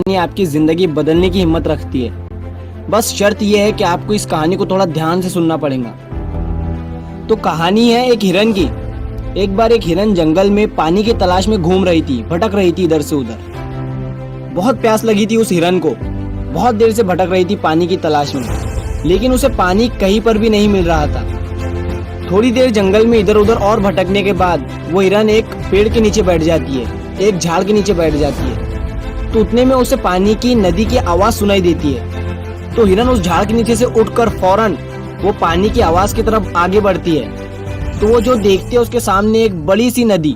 कहानी आपकी ज़िंदगी बदलने की हिम्मत रखती है। बस शर्त यह है कि आपको इस कहानी को थोड़ा ध्यान से सुनना पड़ेगा। तो कहानी है एक हिरन की। एक बार एक हिरन जंगल में पानी की तलाश में घूम रही थी, भटक रही थी इधर से उधर। बहुत प्यास लगी थी उस हिरन को, बहुत देर से भटक रही थी पानी की तलाश में, लेकिन उसे पानी कहीं पर भी नहीं मिल रहा था। थोड़ी देर जंगल में इधर उधर और भटकने के बाद वो हिरन एक पेड़ के नीचे बैठ जाती है, एक झाड़ के नीचे बैठ जाती है। तो उतने में उसे पानी की नदी की आवाज सुनाई देती है। तो हिरन उस झाड़ के नीचे से उठकर फौरन वो पानी की आवाज की तरफ आगे बढ़ती है। तो वो जो देखती है उसके सामने एक बड़ी सी नदी।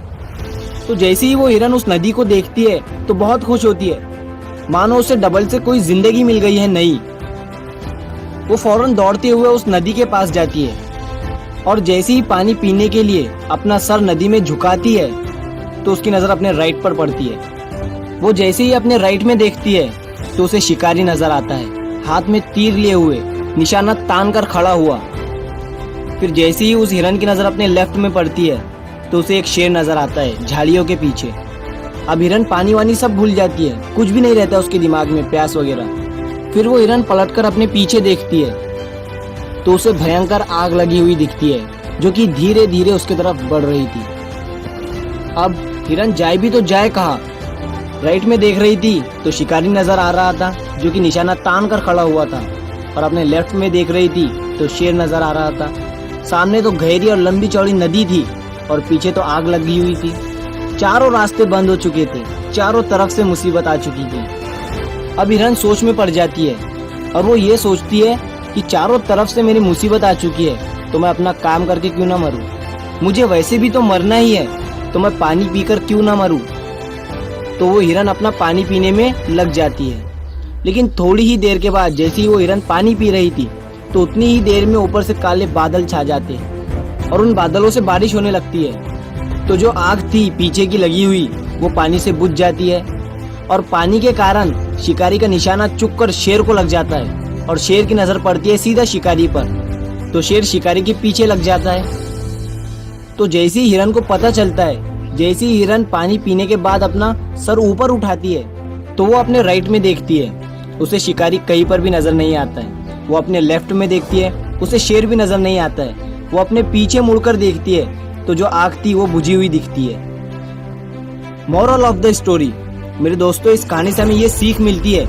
तो जैसे ही वो हिरन उस नदी को देखती है तो बहुत खुश होती है, मानो उसे डबल से कोई जिंदगी मिल गई है नई। वो फौरन दौड़ते हुए उस नदी के पास जाती है और जैसे ही पानी पीने के लिए अपना सर नदी में झुकाती है तो उसकी नजर अपने राइट पर पड़ती है। वो जैसे ही अपने राइट में देखती है तो उसे शिकारी नजर आता है, हाथ में तीर लिए हुए, निशाना तान कर खड़ा हुआ। फिर जैसे ही उस हिरन की नजर अपने लेफ्ट में पड़ती है तो उसे एक शेर नजर आता है झाड़ियों के पीछे। अब हिरन पानी वानी सब भूल जाती है, कुछ भी नहीं रहता उसके दिमाग में, प्यास वगैरह। फिर वो हिरन पलटकर अपने पीछे देखती है तो उसे भयंकर आग लगी हुई दिखती है जो कि धीरे धीरे उसकी तरफ बढ़ रही थी। अब हिरन जाए भी तो जाए कहाँ? राइट में देख रही थी तो शिकारी नजर आ रहा था जो कि निशाना तान कर खड़ा हुआ था, और अपने लेफ्ट में देख रही थी तो शेर नजर आ रहा था। सामने तो गहरी और लंबी चौड़ी नदी थी और पीछे तो आग लगी हुई थी। चारों रास्ते बंद हो चुके थे, चारों तरफ से मुसीबत आ चुकी थी। अब हिरन सोच में पड़ जाती है और वो ये सोचती है कि चारों तरफ से मेरी मुसीबत आ चुकी है तो मैं अपना काम करके क्यों ना मरूं। मुझे वैसे भी तो मरना ही है तो मैं पानी पीकर क्यों ना मरूं। तो वो हिरन अपना पानी पीने में लग जाती है। लेकिन थोड़ी ही देर के बाद जैसे ही वो हिरन पानी पी रही थी तो उतनी ही देर में ऊपर से काले बादल छा जाते हैं और उन बादलों से बारिश होने लगती है। तो जो आग थी पीछे की लगी हुई वो पानी से बुझ जाती है और पानी के कारण शिकारी का निशाना चुप कर शेर को लग जाता है और शेर की नजर पड़ती है सीधा शिकारी पर। तो शेर शिकारी के पीछे लग जाता है। तो जैसे ही हिरन को पता चलता है, जैसे ही हिरन पानी पीने के बाद अपना सर ऊपर उठाती है तो वो अपने राइट में देखती है, उसे शिकारी कहीं पर भी नजर नहीं आता है। वो अपने लेफ्ट में देखती है, उसे शेर भी नजर नहीं आता है। वो अपने पीछे मुड़कर देखती है तो जो आग थी वो बुझी हुई दिखती है। मोरल ऑफ द स्टोरी, मेरे दोस्तों, इस कहानी से हमें ये सीख मिलती है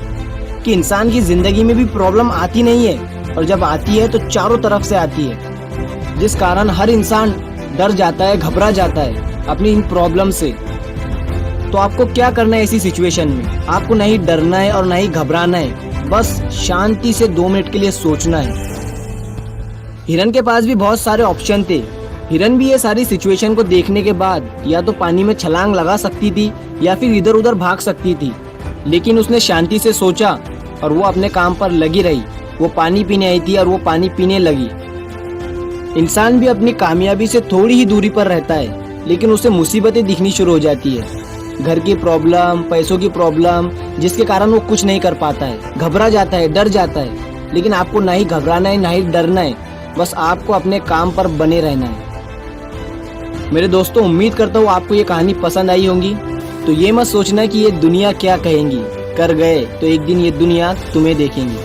कि इंसान की जिंदगी में भी प्रॉब्लम आती नहीं है, और जब आती है तो चारों तरफ से आती है, जिस कारण हर इंसान डर जाता है, घबरा जाता है अपनी इन प्रॉब्लम से। तो आपको क्या करना है ऐसी सिचुएशन में? आपको नहीं डरना है और नहीं घबराना है, बस शांति से 2 मिनट के लिए सोचना है। हिरन के पास भी बहुत सारे ऑप्शन थे। हिरन भी ये सारी सिचुएशन को देखने के बाद या तो पानी में छलांग लगा सकती थी या फिर इधर उधर भाग सकती थी, लेकिन उसने शांति से सोचा और वो अपने काम पर लगी रही। वो पानी पीने आई थी और वो पानी पीने लगी। इंसान भी अपनी कामयाबी से थोड़ी ही दूरी पर रहता है, लेकिन उसे मुसीबतें दिखनी शुरू हो जाती है, घर की प्रॉब्लम, पैसों की प्रॉब्लम, जिसके कारण वो कुछ नहीं कर पाता है, घबरा जाता है, डर जाता है। लेकिन आपको ना ही घबराना है ना ही डरना है, बस आपको अपने काम पर बने रहना है। मेरे दोस्तों, उम्मीद करता हूँ आपको ये कहानी पसंद आई होगी। तो ये मत सोचना कि ये दुनिया क्या कहेंगी, कर गए तो एक दिन ये दुनिया तुम्हें देखेंगी।